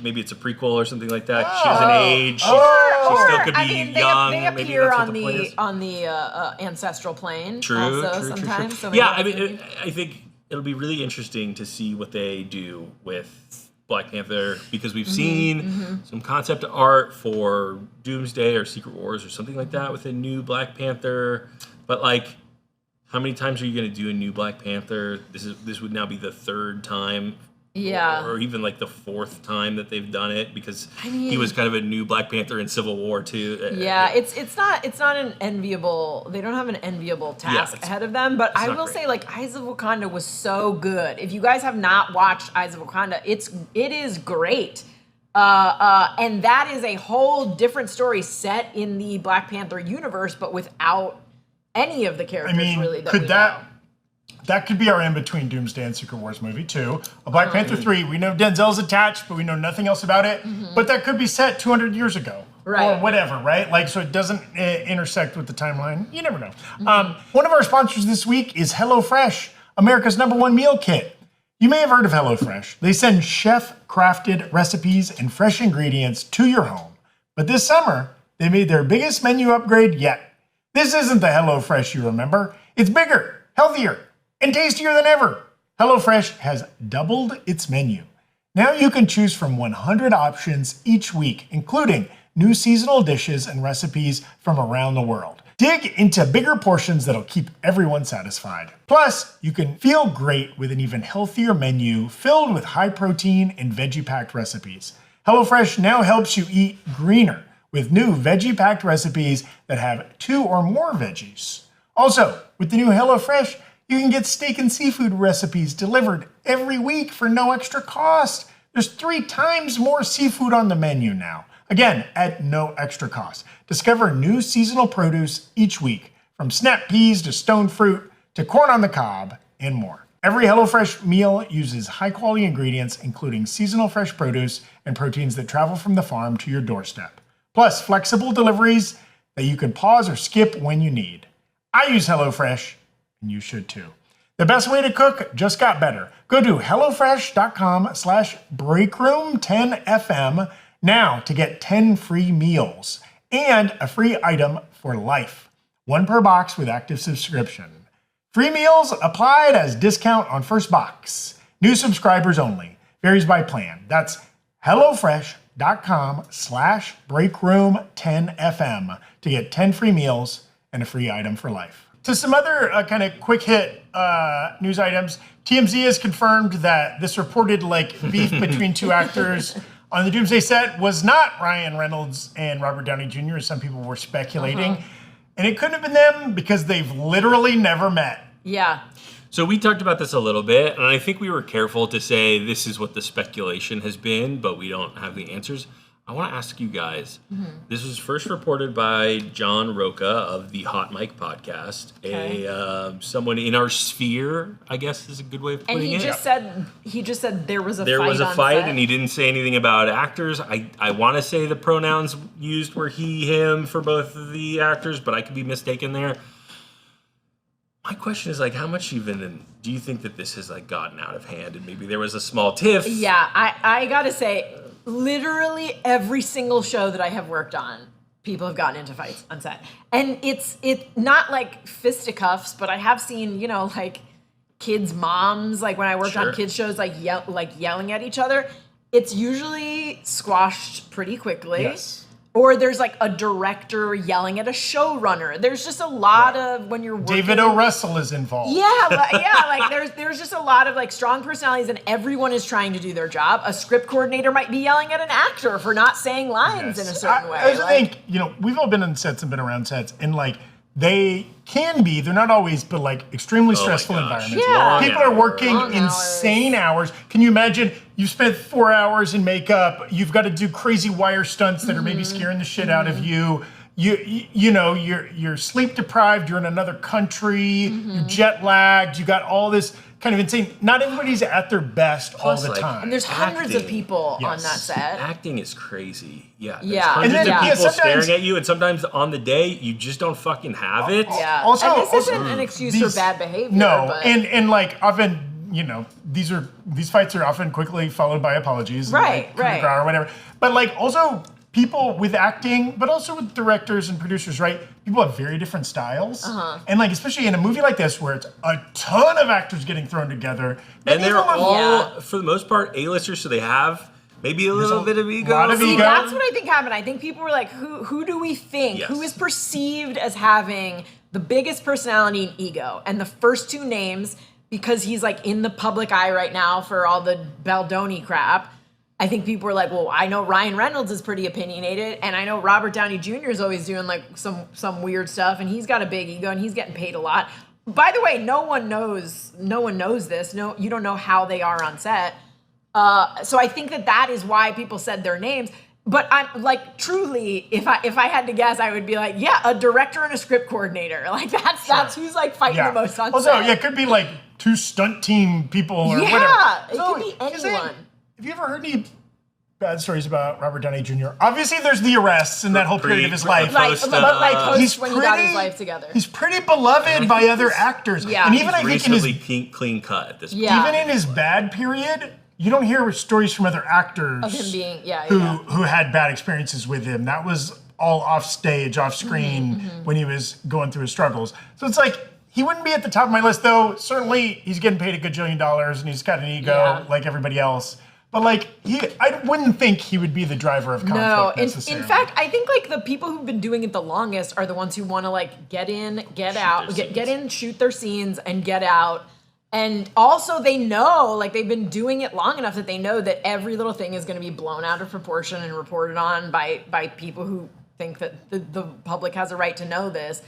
maybe it's a prequel or something like that. She doesn't age. She still could be young. They appear on the ancestral plane. True. Sometimes. So yeah, I mean, I think it'll be really interesting to see what they do with Black Panther because we've seen some concept art for Doomsday or Secret Wars or something like that with a new Black Panther. But like, how many times are you going to do a new Black Panther? This would now be the third time. Yeah. Or even like the fourth time that they've done it because he was kind of a new Black Panther in Civil War too. Yeah, it's not an enviable. They don't have an enviable task ahead of them. But I will say, like, Eyes of Wakanda was so good. If you guys have not watched Eyes of Wakanda, it is great. And that is a whole different story set in the Black Panther universe, but without any of the characters really. That could be our in-between Doomsday and Secret Wars movie, too. A Black Panther 3, we know Denzel's attached, but we know nothing else about it. But that could be set 200 years ago. Or whatever, right? Like, so it doesn't intersect with the timeline. You never know. One of our sponsors this week is HelloFresh, America's #1 meal kit. You may have heard of HelloFresh. They send chef-crafted recipes and fresh ingredients to your home. But this summer, they made their biggest menu upgrade yet. This isn't the HelloFresh you remember. It's bigger, healthier, and tastier than ever. HelloFresh has doubled its menu. Now you can choose from 100 options each week, including new seasonal dishes and recipes from around the world. Dig into bigger portions that'll keep everyone satisfied. Plus, you can feel great with an even healthier menu filled with high-protein and veggie-packed recipes. HelloFresh now helps you eat greener with new veggie-packed recipes that have 2 or more veggies. Also, with the new HelloFresh, you can get steak and seafood recipes delivered every week for no extra cost. There's 3 times more seafood on the menu now. Again, at no extra cost. Discover new seasonal produce each week, from snap peas to stone fruit to corn on the cob and more. Every HelloFresh meal uses high-quality ingredients, including seasonal fresh produce and proteins that travel from the farm to your doorstep. Plus, flexible deliveries that you can pause or skip when you need. I use HelloFresh, and you should too. The best way to cook just got better. Go to HelloFresh.com/Breakroom10FM now to get 10 free meals and a free item for life. 1 per box with active subscription. Free meals applied as discount on first box. New subscribers only. Varies by plan. That's HelloFresh.com/Breakroom10FM to get 10 free meals and a free item for life. To some other kind of quick hit news items, TMZ has confirmed that this reported beef between 2 actors on the Doomsday set was not Ryan Reynolds and Robert Downey Jr., as some people were speculating. And it couldn't have been them because they've literally never met. Yeah. So we talked about this a little bit, and I think we were careful to say this is what the speculation has been, but we don't have the answers. I want to ask you guys, this was first reported by John Roca of the Hot Mic podcast, someone in our sphere, I guess is a good way of putting it. And he just said there was a fight. There was a fight, and he didn't say anything about actors. I want to say the pronouns used were he, him for both of the actors, but I could be mistaken there. My question is, how much even do you think that this has gotten out of hand, and maybe there was a small tiff? Yeah, I gotta say, literally every single show that I have worked on, people have gotten into fights on set. And it's not like fisticuffs, but I have seen, kids' moms, when I worked on kids shows, yelling at each other. It's usually squashed pretty quickly. Yes. Or there's a director yelling at a showrunner. There's just a lot of when you're working. David O. Russell is involved. There's just a lot of strong personalities, and everyone is trying to do their job. A script coordinator might be yelling at an actor for not saying lines in a certain way. I also think we've all been on sets and been around sets, and they can be, they're not always, but extremely stressful environments. Yeah. People are working insane hours. Can you imagine you spent 4 hours in makeup, you've got to do crazy wire stunts that are maybe scaring the shit out of you. you know, you're sleep deprived, you're in another country, you're jet lagged, you got all this kind of insane. Not everybody's at their best all the time. And there's hundreds of people on that set. Acting is crazy. Yeah. There's Yeah. hundreds And then, of people sometimes- staring at you, and sometimes on the day, you just don't fucking have it. Yeah. Also- and this also, isn't an excuse for bad behavior. No, but and like often, you know, these fights are often quickly followed by apologies. Right, and, like, coup de grace or whatever. But like also people with acting, but also with directors and producers, right? People have very different styles. And like, especially in a movie like this where it's a ton of actors getting thrown together. And they're all, Yeah. for the most part, A-listers, so they have maybe a little bit of ego. lot of See, ego. that's what I think happened. I think people were like, who do we think? Yes. Who is perceived as having the biggest personality and ego? And the first two names, because he's like in the public eye right now for all the Baldoni crap, I think people were like, well, I know Ryan Reynolds is pretty opinionated, and I know Robert Downey Jr. is always doing like some weird stuff, and he's got a big ego, and he's getting paid a lot. By the way, no one knows this. No, you don't know how they are on set. So I think that is why people said their names. But I'm like, truly, if I had to guess, I would be like, yeah, a director and a script coordinator. Like that's who's like fighting the most on Also, set. yeah, it could be like two stunt team people or whatever. Yeah, it So, could be is anyone. Have you ever heard any bad stories about Robert Downey Jr.? Obviously, there's the arrests and that whole period of his life. Costa. Like post He's when he got his life together. He's pretty beloved by other actors. Yeah. And even I He's think in his reasonably clean cut at this point. Yeah. even in his bad period, you don't hear stories from other actors Of him being, who had bad experiences with him. That was all off stage, off screen when he was going through his struggles. So it's like he wouldn't be at the top of my list, though. Certainly, he's getting paid a gajillion dollars and he's got an ego like everybody else. But like I wouldn't think he would be the driver of conflict. No, in necessarily. fact, I think like the people who've been doing it the longest are the ones who want to like get in, get out, get in, shoot their scenes, and get out. And also they know, like they've been doing it long enough that they know that every little thing is going to be blown out of proportion and reported on by people who think that the public has a right to know this.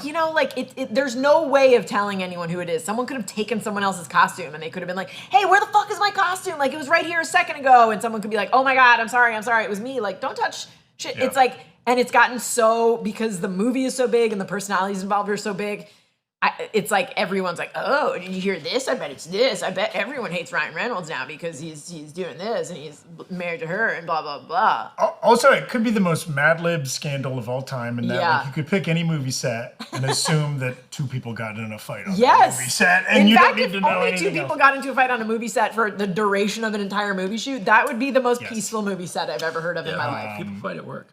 You know, like there's no way of telling anyone who it is. Someone could have taken someone else's costume and they could have been like, hey, where the fuck is my costume? Like it was right here a second ago. And someone could be like, oh my God, I'm sorry, it was me. Like, don't touch shit. Yeah. It's like, and it's gotten so, because the movie is so big and the personalities involved are so big, it's like everyone's like, oh, did you hear this? I bet it's this. I bet everyone hates Ryan Reynolds now because he's doing this and he's married to her and blah, blah, blah. Also, it could be the most Mad Lib scandal of all time, in that Yeah. like, you could pick any movie set and assume that two people got in a fight on the Yes. movie set, and In you fact, don't need if to know only two anything people else. got into a fight on a movie set for the duration of an entire movie shoot, that would be the most Yes. peaceful movie set I've ever heard of in my life. People fight at work.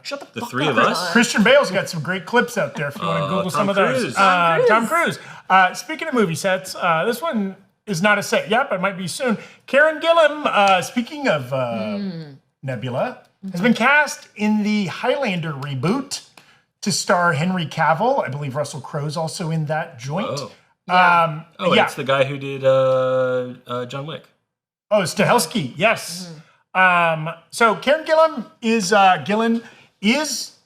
Shut the The fuck three up, of us? Christian Bale's got some great clips out there if you want to Google some of those. Cruise. Tom Cruise. Speaking of movie sets, this one is not a set yet, but might be soon. Karen Gillan, speaking of Nebula, has been cast in the Highlander reboot to star Henry Cavill. I believe Russell Crowe's also in that joint. Oh. Yeah. Yeah. It's the guy who did John Wick. Oh, Stahelski, yes. So Karen Gillan is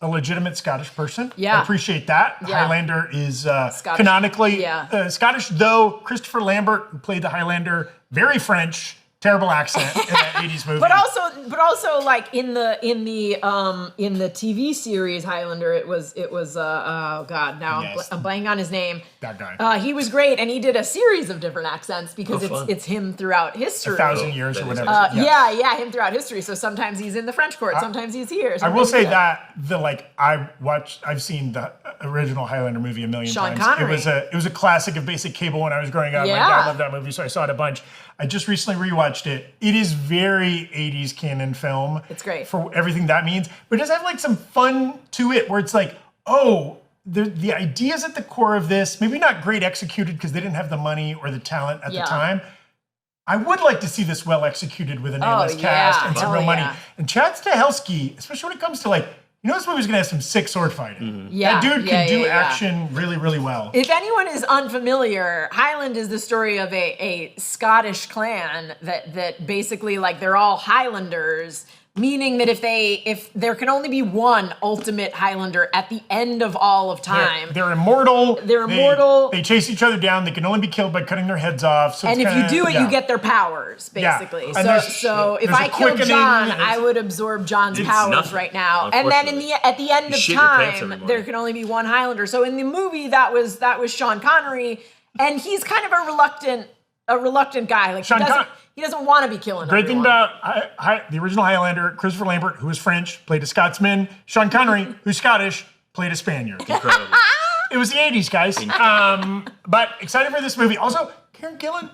a legitimate Scottish person. Yeah. I appreciate that. Yeah. Highlander is Scottish. canonically Yeah. Scottish, though Christopher Lambert, who played the Highlander, very French, terrible accent in that 80s movie. But also like in the TV series Highlander, it was oh god, now Yes. I'm blanking on his name. That guy. He was great, and he did a series of different accents because fun. it's him throughout history. 1,000 years or that is whatever. Yeah, him throughout history. So sometimes he's in the French court, sometimes he's here. I will sometimes say he's there. that I've seen the original Highlander movie a million Sean times. Connery. It was a classic of basic cable when I was growing up. My Yeah. dad loved that movie, so I saw it a bunch. I just recently rewatched it. It is very 80s canon film. It's great. For everything that means. But it does have like some fun to it where it's like, oh, the ideas at the core of this, maybe not great executed because they didn't have the money or the talent at the Yeah. time. I would like to see this well executed with an A-list cast yeah. and some Oh, real money. yeah. And Chad Stahelski, especially when it comes to like, you know, this movie's gonna have some sick sword fighting. Yeah, That dude yeah, can do yeah, yeah. action really, really well. If anyone is unfamiliar, Highland is the story of a Scottish clan that basically, like, they're all Highlanders, Meaning that if there can only be one ultimate Highlander at the end of all of time. They're immortal. They're immortal. They chase each other down. They can only be killed by cutting their heads off. So and if you do it, you get their powers, basically. Yeah. So if I kill John, I would absorb John's powers nothing, right now. And then at the end of time, there can only be one Highlander. So in the movie, that was Sean Connery, and he's kind of a reluctant guy. Like he doesn't want to be killing Great everyone. thing about the original Highlander, Christopher Lambert, who was French, played a Scotsman. Sean Connery, who's Scottish, played a Spaniard. Incredible. It was the 80s, guys. But excited for this movie. Also, Karen Gillan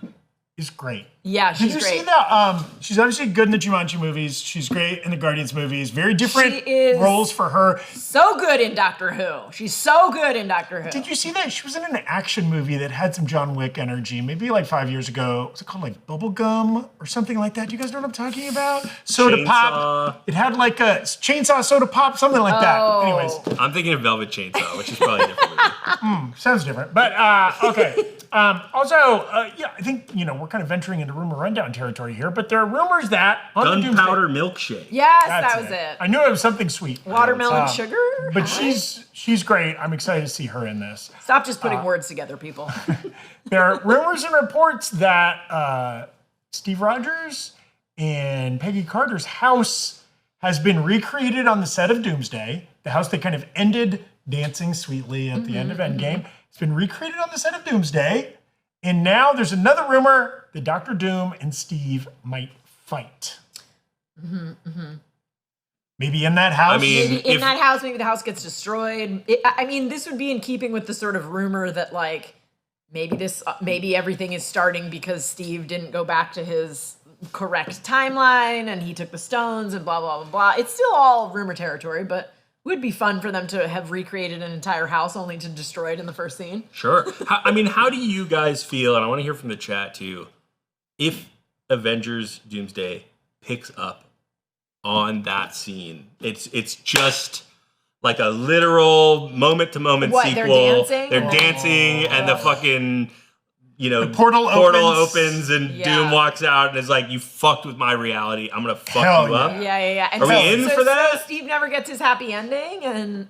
is great. Yeah, she's Did you great. see that? She's obviously good in the Jumanji movies. She's great in the Guardians movies. Very different roles for her. So good in Doctor Who. She's so good in Doctor Who. Did you see that? She was in an action movie that had some John Wick energy, maybe like 5 years ago. Was it called like Bubblegum or something like that? Do you guys know what I'm talking about? Soda Chainsaw. Pop. It had like a chainsaw soda pop, something like that. Anyways, I'm thinking of Velvet Chainsaw, which is probably a different movie. sounds different. But okay. Also, I think, we're kind of venturing into rumor rundown territory here, but there are rumors that on Gunpowder milkshake. Yes, That's that was it. I knew it was something sweet. Watermelon sugar? But she's great. I'm excited to see her in this. Stop just putting words together, people. There are rumors and reports that Steve Rogers and Peggy Carter's house has been recreated on the set of Doomsday, the house that kind of ended dancing sweetly at the end of Endgame. It's been recreated on the set of Doomsday, and now there's another rumor that Dr. Doom and Steve might fight. Maybe in that house. I mean, Maybe in that house, maybe the house gets destroyed. This would be in keeping with the sort of rumor that like maybe everything is starting because Steve didn't go back to his correct timeline and he took the stones and blah blah blah blah. It's still all rumor territory, but it would be fun for them to have recreated an entire house only to destroy it in the first scene. Sure. How do you guys feel, and I want to hear from the chat too, if Avengers Doomsday picks up on that scene? It's just like a literal moment-to-moment sequel. They're dancing? They're dancing, and the fucking, the portal opens and Yeah. Doom walks out and is like, you fucked with my reality. I'm going to fuck Hell you yeah. up. Yeah. And Are we in for that? So Steve never gets his happy ending, and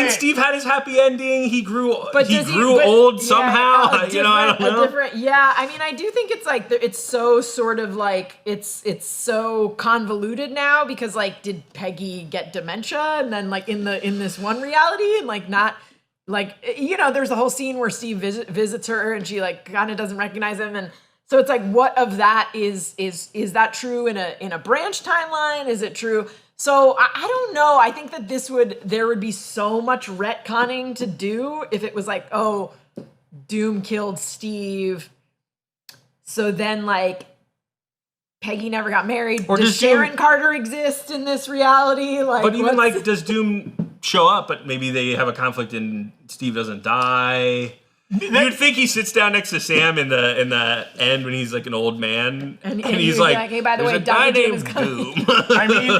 Steve had his happy ending. He grew grew old somehow. I don't know. I do think it's like it's so sort of like it's so convoluted now because like did Peggy get dementia and then like in this one reality and like not like there's a whole scene where Steve visits her and she like kind of doesn't recognize him, and so it's like what of that is that true in a branch timeline? Is it true? So I don't know. I think that there would be so much retconning to do if it was like, oh, Doom killed Steve. So then like Peggy never got married. Or does Sharon Carter exist in this reality? Like, but even like, does Doom show up, but maybe they have a conflict and Steve doesn't die? You'd think he sits down next to Sam in the end when he's like an old man, and he's like, hey, by the way, "There's a guy Dr. Doom named is coming."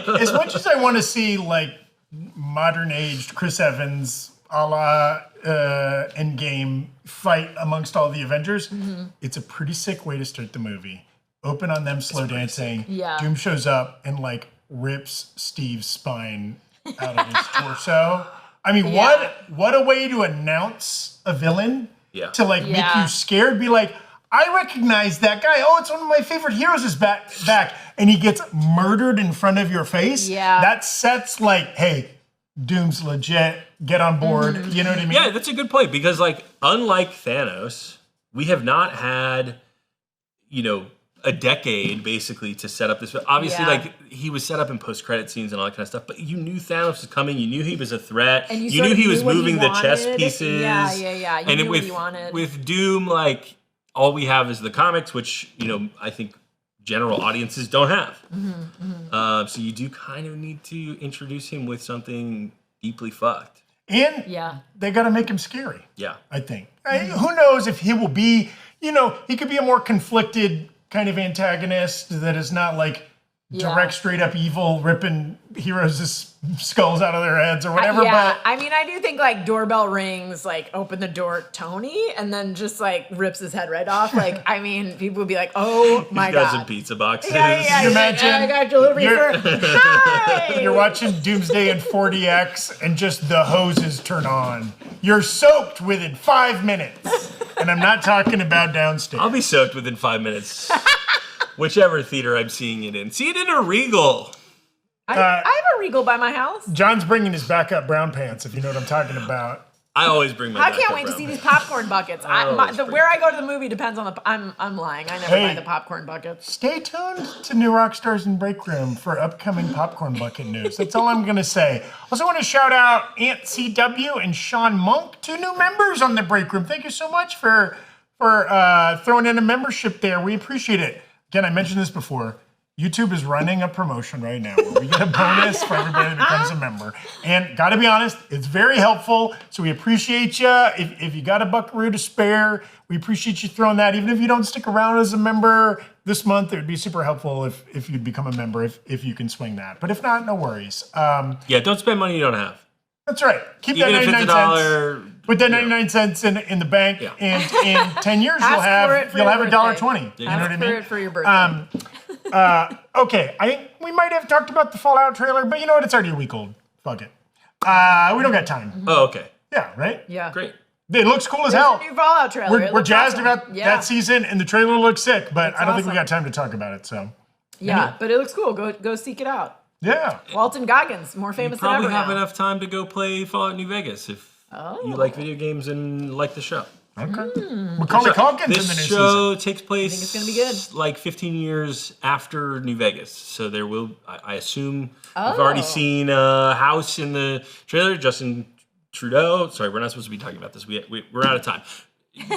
Doom." As much as I want to see like modern aged Chris Evans a la Endgame fight amongst all the Avengers, it's a pretty sick way to start the movie. Open on them slow dancing. Yeah. Doom shows up and like rips Steve's spine out of his torso. I mean, what a way to announce a villain. Yeah. To like make you scared, be like, I recognize that guy. Oh, it's one of my favorite heroes is back, and he gets murdered in front of your face. Yeah. That sets like, hey, Doom's legit. Get on board. You know what I mean? Yeah, that's a good point because like unlike Thanos, we have not had a decade basically to set up this. Obviously, like he was set up in post-credit scenes and all that kind of stuff, but you knew Thanos was coming. You knew he was a threat. And you knew he was moving the chess wanted. pieces. Yeah. You and knew with, what you wanted. with Doom, like all we have is the comics, which I think general audiences don't have. So you do kind of need to introduce him with something deeply fucked. And they got to make him scary. Yeah, I think. Who knows if he will be? He could be a more conflicted kind of antagonist that is not like direct, straight up evil, ripping heroes' skulls out of their heads or whatever. Yeah, But I mean, I do think like doorbell rings, like open the door, Tony, and then just like rips his head right off. Like, I mean, people would be like, "Oh my He's got god!" some pizza boxes. Yeah. Can you imagine? I got delivery for. Hi. You're watching Doomsday in 40X and just the hoses turn on. You're soaked within 5 minutes. And I'm not talking about downstairs. I'll be soaked within 5 minutes. Whichever theater I'm seeing it in. See it in a Regal. I have a Regal by my house. John's bringing his backup brown pants, if you know what I'm talking about. I always bring my I can't backup wait to brown see pants. these popcorn buckets. Where I go to the movie depends on the. I'm lying. I never buy the popcorn buckets. Stay tuned to new Rockstars and Breakroom for upcoming popcorn bucket news. That's all I'm going to say. Also want to shout out Aunt CW and Sean Monk, 2 new members on the Breakroom. Thank you so much for throwing in a membership there. We appreciate it. Again, I mentioned this before. YouTube is running a promotion right now where we get a bonus for everybody that becomes a member. And gotta be honest, it's very helpful. So we appreciate you. If you got a buckaroo to spare, we appreciate you throwing that. Even if you don't stick around as a member this month, it would be super helpful if you'd become a member, if you can swing that. But if not, no worries. Yeah, don't spend money you don't have. That's right. Keep Even that if 99 it's $1. $1. Put that 99 cents in the bank, Yeah. and in 10 years you'll have $1.20. You know what I mean? For it for your birthday. Okay, I think we might have talked about the Fallout trailer, but you know what? It's already a week old. Fuck it. We don't got time. Oh, okay. Yeah, right? Yeah. Great. It looks cool as There's hell. a new Fallout trailer. It We're looks jazzed awesome. about Yeah. that season, and the trailer looks sick, but I don't think we awesome. got time to talk about it, so. Yeah, but it looks cool. Go seek it out. Yeah. Walton Goggins, more famous than Probably ever have now. enough time to go play Fallout New Vegas if you like video games and like the show. Okay. Macaulay Culkin's in the new This season. show takes place it's gonna be good. like 15 years after New Vegas. So there will, I assume, we've already seen a house in the trailer. Justin Trudeau. Sorry, we're not supposed to be talking about this. We're out of time.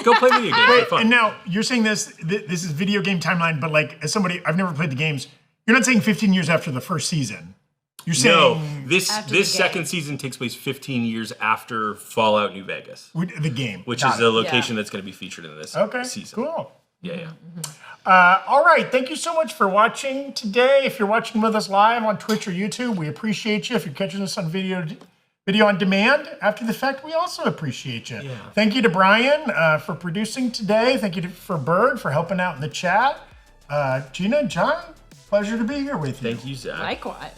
Go play video games. Have fun. And now, you're saying this is video game timeline, but like, as somebody, I've never played the games, you're not saying 15 years after the first season. You're saying No, this After the second game. season takes place 15 years after Fallout New Vegas, the game. which Got is it. the location that's going to be featured in this season. Cool. Yeah. All right, thank you so much for watching today. If you're watching with us live on Twitch or YouTube, we appreciate you. If you're catching us on video on demand after the fact, we also appreciate you. Yeah. Thank you to Brian for producing today. Thank you for Berg for helping out in the chat. Gina, John, pleasure to be here with you. Thank you, Zach. Likewise.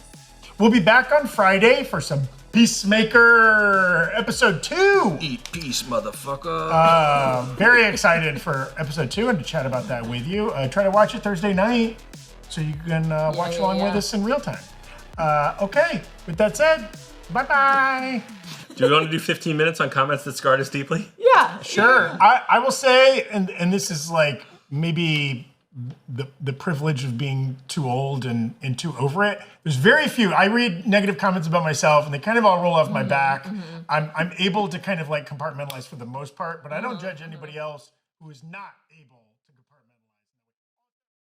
We'll be back on Friday for some Peacemaker episode 2. Eat peace, motherfucker. Very excited for episode 2 and to chat about that with you. Try to watch it Thursday night so you can watch along with us in real time. Okay, with that said, bye-bye. Do we want to do 15 minutes on comments that scarred us deeply? Yeah. Sure. I will say, and this is like maybe the privilege of being too old and too over it. There's very few. I read negative comments about myself and they kind of all roll off my back. I'm able to kind of like compartmentalize for the most part, but I don't judge anybody else who is not able